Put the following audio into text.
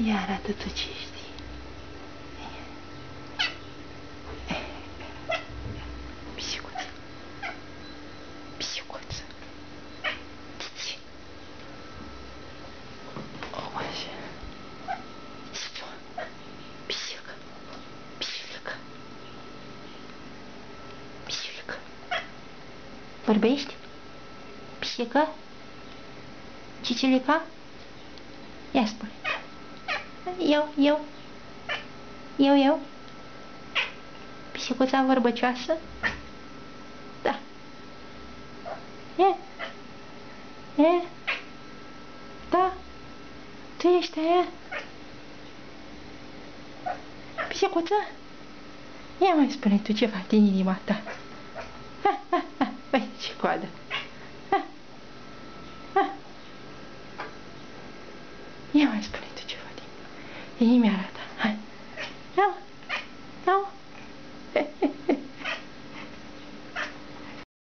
Ia arată tu ce știi. Pisicuță. Pisicuță. Tiți. O, așa. Pisică. Pisică. Pisică. Vorbești? Pisică? Cicilica? Ia spune. Eu. Pisicuța vorbăcioasă? Da. Da. Tu ești aia? Pisicuță? Ia mai spune tu ceva din inima ta. Băi, ce coadă. Ia mai spune tu ceva din inima. Arată.